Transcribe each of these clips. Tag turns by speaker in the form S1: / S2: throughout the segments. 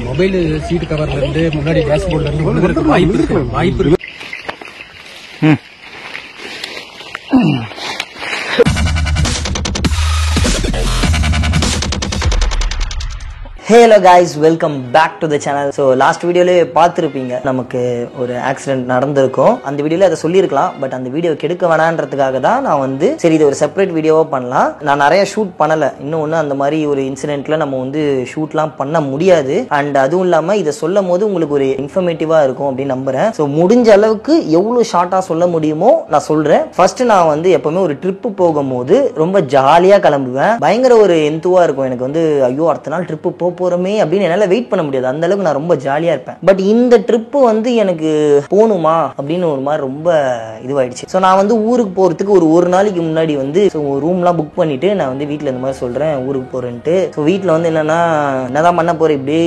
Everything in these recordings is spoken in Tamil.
S1: மொபைல் சீட் கவர்ல இருந்து முன்னாடி டேஷ்போர்ட்ல இருந்து வாய்ப்பு இருக்கு.
S2: Hello guys, welcome back to the channel. So last வீடியோல பார்த்திருப்பீங்க நமக்கு ஒரு ஆக்சிடென்ட் நடந்திருக்கும். அந்த வீடியோல அதை சொல்லியிருக்கலாம், பட் அந்த வீடியோ கெடுக்க வேணான்றதுக்காக தான் நான் வந்து சரி இது ஒரு செப்பரேட் வீடியோவா பண்ணலாம். நான் நிறைய ஷூட் பண்ணல, இன்னொன்று அந்த மாதிரி ஒரு இன்சிடென்ட்ல நம்ம வந்து ஷூட்லாம் பண்ண முடியாது. அண்ட் அதுவும் இல்லாம இதை சொல்லும் போது உங்களுக்கு ஒரு இன்ஃபர்மேட்டிவா இருக்கும் அப்படின்னு நம்புறேன். ஸோ முடிஞ்ச அளவுக்கு எவ்வளவு ஷார்ட்டா சொல்ல முடியுமோ நான் சொல்றேன். ஃபர்ஸ்ட் நான் வந்து எப்பவுமே ஒரு ட்ரிப்பு போகும்போது ரொம்ப ஜாலியா கிளம்புவேன். பயங்கர ஒரு எந்துவா இருக்கும் எனக்கு வந்து, ஐயோ அடுத்த நாள் ட்ரிப்பு போறோமே அப்படின்னு என்னால வெயிட் பண்ண முடியாது. அந்த அளவுக்கு நான் ரொம்ப ஜாலியா இருப்பேன். பட் இந்த ட்ரிப்பு வந்து எனக்கு போகணுமா அப்படின்னு ஒரு மாதிரி ரொம்ப இதுவாயிடுச்சு. ஸோ நான் வந்து ஊருக்கு போறதுக்கு ஒரு நாளைக்கு முன்னாடி வந்து ரூம்லாம் புக் பண்ணிட்டு நான் வந்து வீட்டில் இந்த மாதிரி சொல்றேன் ஊருக்கு போறேன்ட்டு. ஸோ வீட்டில் வந்து என்னதான் பண்ண போற, இப்படி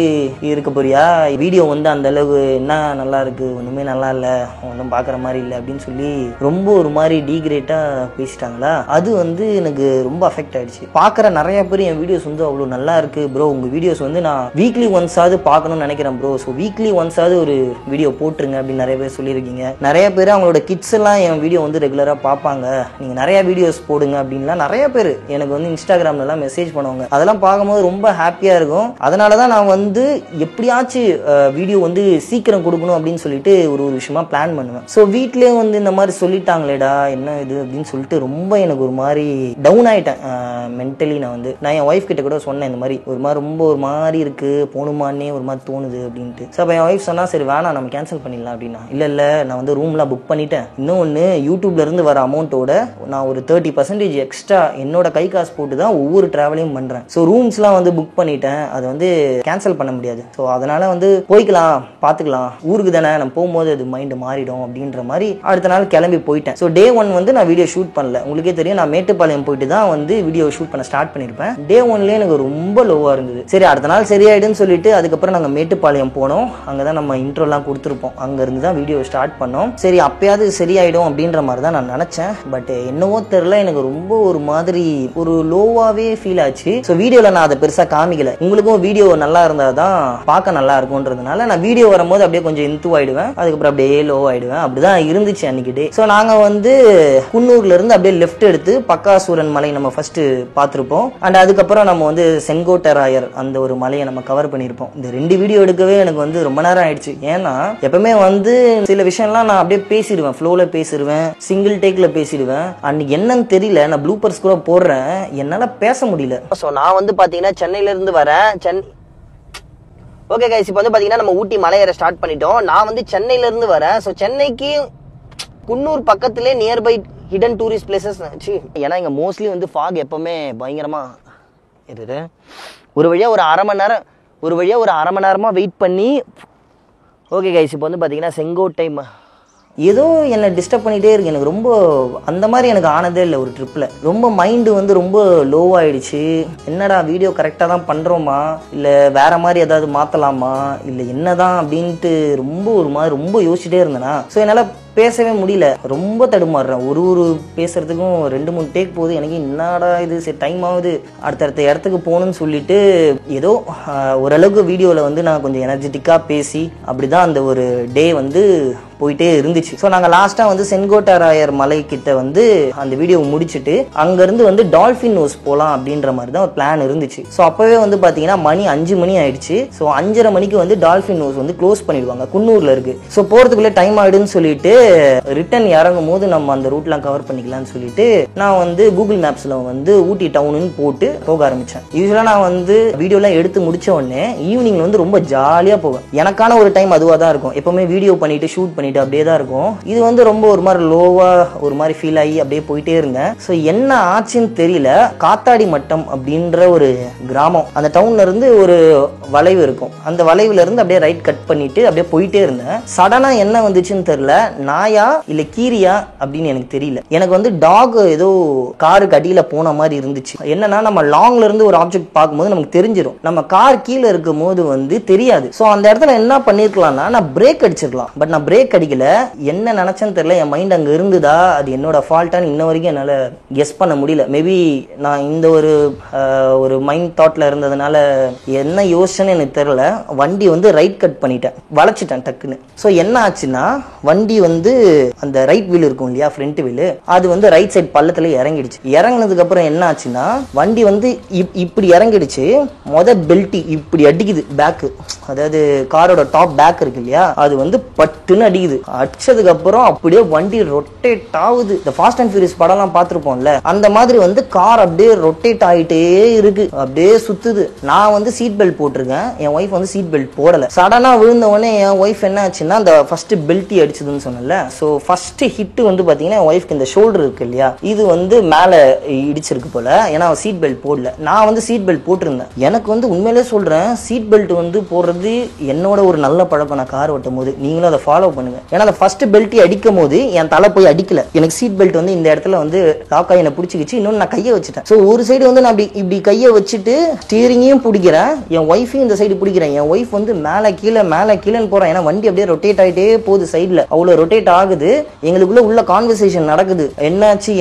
S2: இருக்க போறியா, வீடியோ வந்து அந்த அளவுக்கு என்ன நல்லா இருக்கு, ஒண்ணுமே நல்லா இல்லை, ஒன்றும் பாக்குற மாதிரி இல்லை அப்படின்னு சொல்லி ரொம்ப ஒரு மாதிரி டீக்ரேட்டா பேசிட்டாங்களா. அது வந்து எனக்கு ரொம்ப அஃபெக்ட் ஆயிடுச்சு. பாக்குற நிறைய பேர் என் வீடியோஸ் வந்து அவ்வளவு நல்லா இருக்கு ப்ரோ, உங்க வீடியோஸ் வந்து நான் வீக்லி ஒன்ஸ் ஆவது பார்க்கணும்னு நினைக்கிறேன் ப்ரோ, ஸோ வீக்லி ஒன்ஸ் ஆவது ஒரு வீடியோ போட்டுருங்க அப்படின்னு நிறைய பேர் சொல்லியிருக்கீங்க. நிறைய பேர் அவங்களோட கிட்ஸ் எல்லாம் என் வீடியோ வந்து ரெகுலரா பார்ப்பாங்க, நீங்க நிறைய வீடியோஸ் போடுங்க அப்படின்லாம் நிறைய பேர் எனக்கு வந்து இன்ஸ்டாகிராம்ல எல்லாம் மெசேஜ் பண்ணுவாங்க. அதெல்லாம் பார்க்கும்போது ரொம்ப ஹாப்பியா இருக்கும். அதனாலதான் நான் வந்து எப்படியாச்சும் வீடியோ வந்து சீக்கிரம் கொடுக்கணும் அப்படின்னு சொல்லிட்டு ஒரு விஷயமா பிளான் பண்ணுவேன். ஸோ வீட்லயே வந்து இந்த மாதிரி சொல்லிட்டாங்களேடா என்ன இது அப்படின்னு சொல்லிட்டு ரொம்ப எனக்கு ஒரு மாதிரி டவுன் ஆயிட்டேன் மென்டலி. நான் என் ஒய்ஃப் கிட்ட கூட சொன்னேன், இந்த மாதிரி ஒரு மாதிரி ரொம்ப ஒரு மாதிரி இருக்கு, போகணுமானே ஒரு மாதிரி தோணுது அப்படின்ட்டு. ஸோ அப்போ என் ஒய்ஃப் சொன்னா சரி வேணாம் நம்ம கேன்சல் பண்ணிடலாம் அப்படின்னா. இல்லை நான் வந்து ரூம்லாம் புக் பண்ணிட்டேன், இன்னொன்று யூடியூப்ல இருந்து வர அமௌண்ட்டோட நான் ஒரு 30% எக்ஸ்ட்ரா என்னோட கை காசு போட்டு தான் ஒவ்வொரு டிராவலையும் பண்றேன். ஸோ ரூம்ஸ்லாம் வந்து புக் பண்ணிட்டேன், அதை வந்து கேன்சல் பண்ண முடியாது. ஸோ அதனால வந்து போய்க்கலாம், பார்த்துக்கலாம், ஊருக்கு தானே நம்ம போகும்போது அது மைண்ட் மாறிடும் அப்படின்ற மாதிரி அடுத்த நாள் கிளம்பி போயிட்டேன். ஸோ டே 1 வந்து நான் வீடியோ ஷூட் பண்ணல. உங்களுக்கே தெரியும் நான் மேட்டுப்பாளையம் போயிட்டு தான் வந்து வீடியோ ஷூட் பண்ண ஸ்டார்ட் பண்ணியிருப்பேன். டே 1லேயே எனக்கு ரொம்ப லோவா இருந்தது. சரி அடுத்த நாள் சரியாயிடுன்னு சொல்லிட்டு அதுக்கப்புறம் நாங்கள் மேட்டுப்பாளையம் போனோம். அங்கதான் நம்ம இன்ட்ரோலாம் கொடுத்துருப்போம், அங்க இருந்து தான் வீடியோ ஸ்டார்ட் பண்ணோம். சரி அப்பயாவது சரியாயிடும் அப்படின்ற மாதிரி தான் நான் நினைச்சேன். பட் என்னவோ தெரியல, எனக்கு ரொம்ப ஒரு மாதிரி ஒரு லோவாவே ஃபீல் ஆச்சு. ஸோ வீடியோல நான் அதை பெருசா காமிக்கல. உங்களுக்கும் வீடியோ நல்லா இருந்தாதான் பார்க்க நல்லா இருக்கும்ன்றதுனால நான் வீடியோ வரும்போது அப்படியே கொஞ்சம் இன்த்து ஆயிடுவேன், அதுக்கப்புறம் அப்படியே லோ ஆயிடுவேன். அப்படிதான் இருந்துச்சு அன்னைக்கு டே. ஸோ நாங்க வந்து குன்னூர்ல இருந்து அப்படியே லெஃப்ட் எடுத்து பக்காசூரன் மலை நம்ம ஃபர்ஸ்ட் பார்த்திருப்போம். அண்ட் அதுக்கப்புறம் நம்ம வந்து செங்கோட்டராயர் அந்த ஒரு மலையை நம்ம கவர் பண்ணியிருப்போம். இந்த 2 வீடியோ எடுக்கவே எனக்கு வந்து ரொம்ப நேரம் ஆயிடுச்சு. ஏன்னா எப்பவுமே வந்து சில விஷயம்லாம் நான் அப்படியே பேசிடுவேன், ஃப்ளோல பேசிடுவேன், சிங்கிள் டேக்ல பேசிடுவேன். அன்னைக்கு என்னன்னு தெரியல, நான் ப்ளூபர்ஸ் கூட போடுறேன், என்னால பேச முடியல. ஸோ நான் வந்து பாத்தீங்கன்னா சென்னையில இருந்து வரேன். ஓகே கைஸ், இப்போ வந்து பாத்தீங்கன்னா நம்ம ஊட்டி மலையேற ஸ்டார்ட் பண்ணிட்டோம். நான் வந்து சென்னையில இருந்து வரேன். ஸோ சென்னைக்கு குன்னூர் பக்கத்திலே நியர்பை ஹிடன் டூரிஸ்ட் பிளேசஸ். ஏன்னா இங்க மோஸ்ட்லி வந்து ஃபாக் எப்பவுமே பயங்கரமா இருக்கு. ஒரு வழியா ஒரு அரை மணி நேரமா வெயிட் பண்ணி ஓகே கைஸ், இப்போ வந்து பாத்தீங்கன்னா செங்கோட்டை ஏதோ என்னை டிஸ்டர்ப் பண்ணிட்டே இருக்கு. எனக்கு ரொம்ப அந்த மாதிரி எனக்கு ஆனதே இல்லை ஒரு ட்ரிப்ல. ரொம்ப மைண்டு வந்து ரொம்ப லோவாயிடுச்சு. என்னடா வீடியோ கரெக்டா தான் பண்றோமா, இல்ல வேற மாதிரி ஏதாவது மாத்தலாமா, இல்ல என்னதான் அப்படின்ட்டு ரொம்ப ஒரு மாதிரி ரொம்ப யோசிச்சுட்டே இருந்தேனா. ஸோ என்னால பேசவே முடியல, ரொம்ப தடுமாறுறேன். ஒரு பேசுறதுக்கும் 2-3 டேக் போகுது. எனக்கு என்னடா இது, சரி டைம் ஆகுது, அடுத்தடுத்த இடத்துக்கு போகணும்னு சொல்லிட்டு ஏதோ ஓரளவுக்கு வீடியோவில் வந்து நான் கொஞ்சம் எனர்ஜெட்டிக்காக பேசி அப்படிதான் அந்த ஒரு டே வந்து போயிட்டே இருந்துச்சு. ஸோ நாங்கள் லாஸ்ட்டாக வந்து செங்கோட்டராயர் மலை கிட்ட வந்து அந்த வீடியோவை முடிச்சுட்டு அங்கேருந்து வந்து டால்ஃபின் நோஸ் போகலாம் அப்படின்ற மாதிரி தான் ஒரு பிளான் இருந்துச்சு. ஸோ அப்போவே வந்து பார்த்தீங்கன்னா மணி 5 மணி ஆயிடுச்சு. ஸோ 5:30 மணிக்கு வந்து டால்ஃபின் நோஸ் வந்து க்ளோஸ் பண்ணிடுவாங்க, குன்னூரில் இருக்கு. ஸோ போகிறதுக்குள்ளே டைம் ஆயிடுன்னு சொல்லிட்டு ரிட்டர்ன் இறங்கும் போது நம்ம அந்த ரூட்லாம் கவர் பண்ணிக்கலாம்னு சொல்லிட்டு நான் வந்து கூகுள் மேப்ஸ்ல வந்து ஊட்டி டவுன்னு போட்டு போக ஆரம்பிச்சேன். யூஸ்வலா நான் வந்து வீடியோலாம் எடுத்து முடிச்ச உடனே ஈவினிங்ல வந்து ரொம்ப ஜாலியா போவேன். எனக்கான ஒரு டைம் அதுவா தான் இருக்கும். எப்பவுமே வீடியோ பண்ணிட்டு ஷூட் பண்ணிட்டு அப்படியே தான் இருக்கும். இது வந்து ரொம்ப ஒரு மாதிரி லோவா ஒரு மாதிரி ஃபீல் ஆகி அப்படியே போயிட்டே இருந்தேன். ஸோ என்ன ஆச்சுன்னு தெரியல, காத்தாடி மட்டம் அப்படின்ற ஒரு கிராமம், அந்த டவுன்ல இருந்து ஒரு வளைவு இருக்கும், அந்த வளைவுல இருந்து அப்படியே ரைட் கட் பண்ணிட்டு அப்படியே போயிட்டே இருந்தேன். சடனா என்ன வந்துச்சுன்னு தெரியல, நாயா இல்ல கீரியா அப்படின்னு எனக்கு தெரியல. எனக்கு வந்து டாக் ஏதோ காருக்கு அடியில போன மாதிரி இருந்துச்சு. என்னன்னா நம்ம லாங்ல இருந்து ஒரு ஆப்ஜெக்ட் பார்க்கும்போது நமக்கு தெரிஞ்சிடும், நம்ம கார் கீழே இருக்கும் போது வந்து தெரியாது. சோ அந்த இடத்துல என்ன பண்ணிருக்கலாம்னா நான் பிரேக் அடிச்சிருக்கலாம். பட் நான் பிரேக் அடிக்கல. என்ன நினைச்சேன்னு தெரியல, என் மைண்ட் அங்க இருந்துதா அது என்னோட ஃபால்ட்டான்னு இன்ன வரைக்கும் என்னால கெஸ் பண்ண முடியல. மேபி நான் இந்த ஒரு மைண்ட் தாட்ல இருந்ததுனால என்ன யோசிச்சேன்னு எனக்கு தெரியல. வண்டி வந்து ரைட் கட் பண்ணிட்டேன், வளைச்சிட்டேன் டக்குன்னு. ஸோ என்ன ஆச்சுன்னா வண்டி வந்து அந்த ரைட் வீல் இருக்கும் இல்லையா, ஃப்ரண்ட் வீல், அது வந்து ரைட் சைட் பள்ளத்துல இறங்கிடுச்சு. இறங்கினதுக்கு அப்புறம் என்ன ஆச்சுன்னா வண்டி வந்து இப்படி இறங்கிடுச்சு. பெல்ட் இப்படி அடிக்குது பேக்கு, அதாவது காரோட டாப் பேக் இருக்கு இல்லையா, அது வந்து பட்டுன்னு அடிக்குது. அடிச்சதுக்கு அப்புறம் அப்படியே வண்டி ரொட்டேட் ஆகுது. இந்த ஃபாஸ்ட் அண்ட் ஃபியூரியஸ் படம்லாம் பார்த்துருப்போம்ல, அந்த மாதிரி வந்து கார் அப்படியே ரொட்டேட் ஆகிட்டே இருக்கு, அப்படியே சுத்துது. நான் வந்து சீட் பெல்ட் போட்டிருக்கேன், என் ஒய்ஃப் வந்து சீட் பெல்ட் போடல. சடனா விழுந்த உடனே என் ஒய்ஃப் என்ன ஆச்சுன்னா அந்த ஃபர்ஸ்ட் பெல்ட் அடிச்சதுன்னு சொன்னல, ஸோ ஃபர்ஸ்ட் ஹிட் வந்து பாத்தீங்கன்னா என் ஒய்ஃப்க்கு இந்த ஷோல்டர் இருக்கு இல்லையா, இது வந்து மேல இடிச்சிருக்கு போல. ஏன்னா சீட் பெல்ட் போடல, நான் வந்து சீட் பெல்ட் போட்டிருந்தேன். எனக்கு வந்து உண்மையிலே சொல்றேன், சீட் பெல்ட் வந்து போடுறது என்னோட ஒரு நல்ல பழக்கம். நான் கார் ஓட்டும் போது நீங்களும் அதை ஃபாலோ பண்ணுங்க. ஏன்னா அந்த ஃபர்ஸ்ட் பெல்ட் அடிக்கும் போது என் தலை போய் அடிக்கல, எனக்கு சீட் பெல்ட் வந்து இந்த இடத்துல வந்து லாக் ஆகி என்ன பிடிச்சிக்கிச்சு. இன்னொன்று நான் கையை வச்சுட்டேன். ஸோ ஒரு சைடு வந்து நான் இப்படி கையை வச்சுட்டு ஸ்டீரிங்கையும் பிடிக்கிறேன், என் ஒய்ஃபையும் இந்த சைடு பிடிக்கிறேன். என் ஒய்ஃப் வந்து மேலே கீழேன்னு போறேன். ஏன்னா வண்டி அப்படியே ரொட்டேட் ஆகிட்டே போகுது, சைடில் அவ்வளோ ரொட்டேட் ஆகுது. எங்களுக்குள்ள உள்ள கான்வர்சேஷன் நடக்குது, என்னாச்சு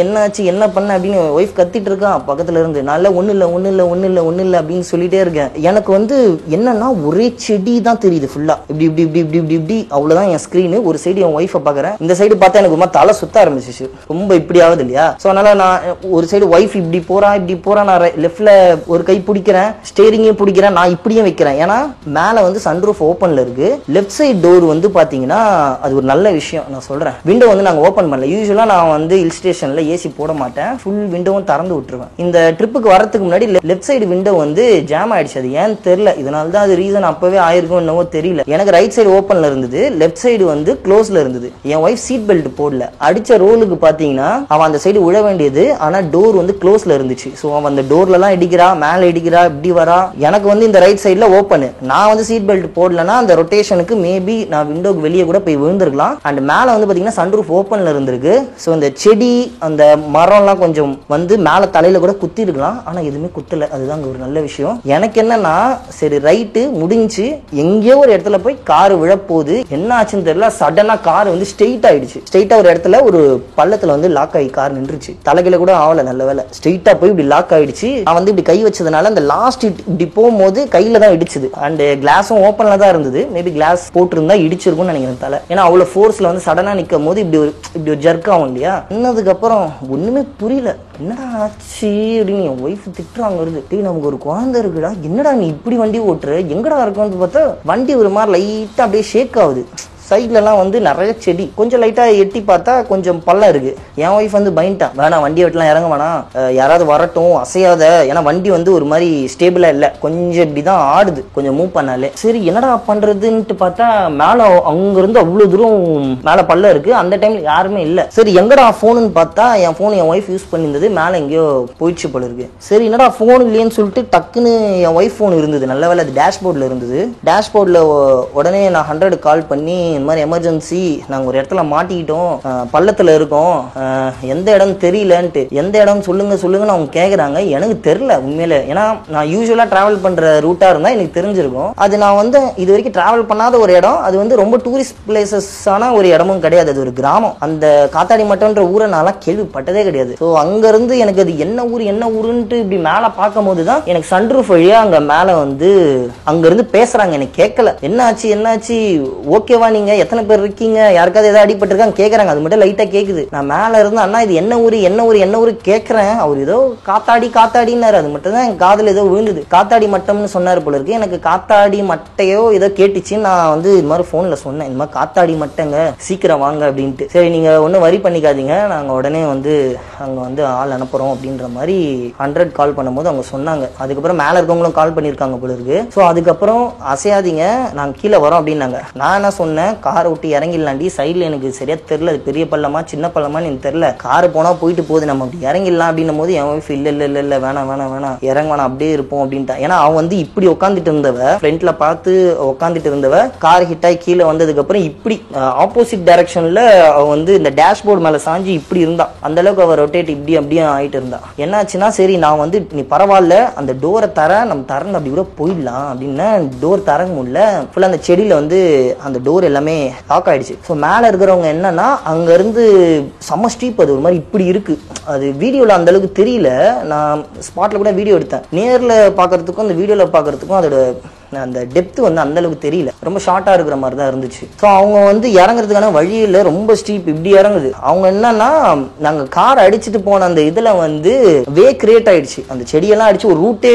S2: என்ன பண்ண அப்படின்னு ஒய்ஃப் கத்திட்டு இருக்கான் பக்கத்துல இருந்து. நல்ல ஒண்ணு இல்ல அப்படின்னு சொல்லிட்டே இருக்கேன். எனக்கு வந்து என்னன்னா ஒரே செடி தான் தெரியுது ஃபுல்லா, இப்படி அவ்வளவுதான் என் ஸ்கிரீன். ஒரு சைடு என் ஒய்ஃபை பாக்குறேன், இந்த சைடு பார்த்தா எனக்கு ரொம்ப தலை சுத்த ஆரம்பிச்சிச்சு, ரொம்ப இப்படி ஆகுது இல்லையா. ஸோ அதனால நான் ஒரு சைடு ஒய்ஃப் இப்படி போறா, நான் லெஃப்ட்ல ஒரு கை பிடிக்கிறேன், ஸ்டேரிங்கையும் பிடிக்கிறேன், நான் இப்படியும் வைக்கிறேன். ஏன்னா மேல வந்து சன்ரூஃப் ஓப்பன்ல இருக்கு. லெஃப்ட் சைடு டோர் வந்து பாத்தீங்கன்னா அது ஒரு நல்ல விஷயம். நான் சொல்றேன், விண்டோ வந்து நாங்க ஓப்பன் பண்ணல. யூஸ்வலா நான் வந்து ஹில் ஸ்டேஷன்ல ஏசி போட மாட்டேன், ஃபுல் விண்டோவும் திறந்து விட்டுருவேன். இந்த ட்ரிப்புக்கு வரதுக்கு முன்னாடி லெஃப்ட் சைடு விண்டோ வந்து ஜாம் ஆயிடுச்சு, அது ஏன்னு தெரியல. இதனால தான் அது ரீசன் அப்பவே ஆயிருக்கும் என்னவோ தெரியல. எனக்கு ரைட் சைடு ஓப்பன்ல இருந்தது, லெஃப்ட் சைடு வந்து க்ளோஸ்ல இருந்தது. என் ஒய்ஃப் சீட் பெல்ட் போடல. அடிச்ச ரோலுக்கு பாத்தீங்கன்னா அவன் அந்த சைடு விழ வேண்டியது, ஆனா டோர் வந்து க்ளோஸ்ல இருந்துச்சு. ஸோ அவன் அந்த டோர்ல எல்லாம் இடிக்கிறா, மேல இடிக்கிறா, இப்படி வரா. எனக்கு வந்து இந்த ரைட் சைட்ல ஓப்பன், நான் வந்து சீட் பெல்ட் போடலன்னா அந்த ரொட்டேஷனுக்கு மேபி நான் விண்டோக்கு வெளியே கூட போய் விழுந்திருக்கலாம். அண்ட் மேல வந்து பாத்தீங்கன்னா சன்ரூஃப் ஓப்பன்ல இருந்திருக்கு. ஸோ இந்த செடி அந்த மரம்லாம் கொஞ்சம் வந்து மேல தலையில கூட குத்தி இருக்கலாம், ஆனா எதுவுமே குத்தல. அதுதான் ஒரு நல்ல விஷயம். எனக்கு என்னன்னா சரி ரைட்டு முடிஞ்சு, எங்கேயோ ஒரு இடத்துல போய் கார் விழப்போகுது, என்ன ஆச்சுன்னு தெரியல. சடனா கார் வந்து ஸ்ட்ரெயிட் ஆயிடுச்சு. ஸ்ட்ரெயிட்டா ஒரு இடத்துல ஒரு பள்ளத்துல வந்து லாக் ஆகி கார் நின்றுச்சு. தலையில கூட ஆகல, நல்ல வேலை. ஸ்ட்ரெயிட்டா போய் இப்படி லாக் ஆயிடுச்சு. நான் வந்து இப்படி கை வச்சதுனால அந்த லாஸ்ட் இப்படி போகும்போது கையில தான் இடிச்சுது. அண்ட் கிளாஸும் ஓப்பன்ல தான் இருந்தது. மேபி கிளாஸ் போட்டிருந்தா இடிச்சிருக்கும்னு நினைக்கிறேன் தலை. ஏன்னா அவ்வளவு ஃபோர்ஸ்ல வந்து சடனா நிற்கும் போது இப்படி ஒரு ஜர்க் ஆகும் இல்லையா. இன்னதுக்கு அப்புறம் ஒண்ணுமே புரியல, என்னடா ஆச்சு அப்படின்னு என் ஒய்ஃப் திட்டுறாங்க. வருது, டேய் நமக்கு ஒரு குழந்தை இருக்குடா, என்னடா நீ இப்படி வண்டி ஓட்டுற, எங்கடா இருக்குன்னு பார்த்தா வண்டி ஒரு மாதிரி லைட்டா அப்படியே ஷேக் ஆகுது. சைட்லலாம் வந்து நிறைய செடி, கொஞ்சம் லைட்டா எட்டி பார்த்தா கொஞ்சம் பள்ளம் இருக்கு. என் ஒய்ஃப் வந்து பயன்ட்டான், வேணாம் வண்டி வெட்டலாம், இறங்க வேணாம், யாராவது வரட்டும், அசையாத. ஏன்னா வண்டி வந்து ஒரு மாதிரி ஸ்டேபிளா இல்லை, கொஞ்சம் இப்படிதான் ஆடுது கொஞ்சம் மூவ் பண்ணாலே. சரி என்னடா பண்றதுன்ட்டு பார்த்தா மேல அங்கிருந்து அவ்வளவு தூரம் மேல பள்ளம் இருக்கு. அந்த டைம்ல யாருமே இல்லை. சரி எங்கடா போனுன்னு பார்த்தா என் போன் என் ஒய்ஃப் யூஸ் பண்ணியிருந்தது மேல எங்கேயோ போயிடுச்சு போல இருக்கு. சரி என்னடா போன் இல்லையேன்னு சொல்லிட்டு டக்குன்னு என் ஒய்ஃப் போன் இருந்தது, நல்ல வேலை அது டேஷ்போர்ட்ல இருந்தது. டேஷ்போர்ட்ல உடனே நான் 100 கால் பண்ணி இந்த மாதிரி எமர்ஜென்சி, நாங்கள் ஒரு இடத்துல மாட்டிக்கிட்டோம், பள்ளத்தில் இருக்கோம், எந்த இடம் தெரியலன்ட்டு. எந்த இடம் சொல்லுங்கன்னு அவங்க கேட்குறாங்க. எனக்கு தெரியல உண்மையில. ஏன்னா நான் யூஸ்வலாக ட்ராவல் பண்ணுற ரூட்டாக இருந்தால் எனக்கு தெரிஞ்சிருக்கும். அது நான் வந்து இது வரைக்கும் ட்ராவல் பண்ணாத ஒரு இடம். அது வந்து ரொம்ப டூரிஸ்ட் பிளேசஸான ஒரு இடமும் கிடையாது, அது ஒரு கிராமம். அந்த காத்தாடி மட்டம்ன்ற ஊரை நான்லாம் கேள்விப்பட்டதே கிடையாது. ஸோ அங்கேருந்து எனக்கு அது என்ன ஊருன்ட்டு இப்படி மேலே பார்க்கும் போது தான் எனக்கு சன்ரூஃப் வழியாக அங்கே மேலே வந்து அங்கேருந்து பேசுகிறாங்க. எனக்கு கேட்கல, என்னாச்சு ஓகேவா, நீங்க எத்தனை பேர் இருக்கீங்க, யாருக்காவது ஏதாவது அடிபட்டிருக்காங்க கேட்கறாங்க. அது மட்டும் லைட்டா கேக்குது. நான் மேல இருந்து அண்ணா இது என்ன ஊரு கேட்கறேன். அவர் ஏதோ காத்தாடினாரு. அது மட்டும் தான் என் காதுல ஏதோ விழுந்தது. காத்தாடி மட்டம்னு சொன்னாரு போல இருக்கு. எனக்கு காத்தாடி மட்டையோ ஏதோ கேட்டுச்சு. நான் வந்து இது மாதிரி போன்ல சொன்னேன், இந்த மாதிரி காத்தாடி மட்டைங்க, சீக்கிரம் வாங்க அப்படின்ட்டு. சரி நீங்க ஒன்னும் வரி பண்ணிக்காதீங்க, நாங்க உடனே வந்து அங்க வந்து ஆள் அனுப்புறோம் அப்படின்ற மாதிரி 100 கால் பண்ணும்போது அவங்க சொன்னாங்க. அதுக்கப்புறம் மேல இருக்கவங்களும் கால் பண்ணிருக்காங்க போல இருக்கு. ஸோ அதுக்கப்புறம் அசையாதீங்க, நாங்க கீழே வரோம் அப்படின்னாங்க. நான் என்ன சொன்னேன், சொன்னேன், காரை விட்டு இறங்கிடலாண்டி, சைடில் எனக்கு சரியா தெரியல அது பெரிய பள்ளமா சின்ன பள்ளமான்னு எனக்கு தெரியல, காரு போனால் போயிட்டு போகுது, நம்ம அப்படி இறங்கிடலாம் அப்படின்னும் போது என் ஒய்ஃப் இல்லை வேணாம் இறங்க வேணாம் அப்படியே இருப்போம் அப்படின்ட்டா. ஏன்னா அவன் வந்து இப்படி உட்காந்துட்டு இருந்தவ, ஃப்ரண்ட்ல பார்த்து உட்காந்துட்டு இருந்தவ, கார் ஹிட் ஆகி கீழே வந்ததுக்கு அப்புறம் இப்படி ஆப்போசிட் டைரக்ஷன்ல அவ வந்து இந்த டேஷ்போர்டு மேல சாஞ்சி இப்படி இருந்தா. அந்த அளவுக்கு அவ ரொட்டேட் இப்படி அப்படியே ஆயிட்டு இருந்தா. என்னாச்சுன்னா சரி நான் வந்து நீ பரவாயில்ல அந்த டோரை நம்ம திறந்து அப்படி கூட போயிடலாம் அப்படின்னு டோர் திறங்க முடியல. ஃபுல்லா அந்த செடியில வந்து அந்த டோர் எல்லாமே லாக் ஆயிடுச்சு. ஸோ மேல இருக்கிறவங்க என்னன்னா அங்க இருந்து செம்ம ஸ்டீப், அது ஒரு மாதிரி இப்படி இருக்கு. அது வீடியோல அந்த அளவுக்கு தெரியல, நான் ஸ்பாட்ல கூட வீடியோ எடுத்தேன். நேர்ல பாக்குறதுக்கும் அந்த வீடியோல பாக்குறதுக்கும் அதோட அந்த டெப்த் வந்து அந்த அளவுக்கு தெரியல, ரொம்ப ஷார்ட்டா இருக்கிற மாதிரி தான் இருந்துச்சு. ஸோ அவங்க வந்து இறங்குறதுக்கான வழியில் ரொம்ப ஸ்டீப் இப்படி இறங்குது. அவங்க என்னன்னா நாங்கள் கார் அடிச்சுட்டு போன அந்த இதில் வந்து வே கிரியேட் ஆயிடுச்சு, அந்த செடியெல்லாம் அடிச்சு ஒரு ரூட்டே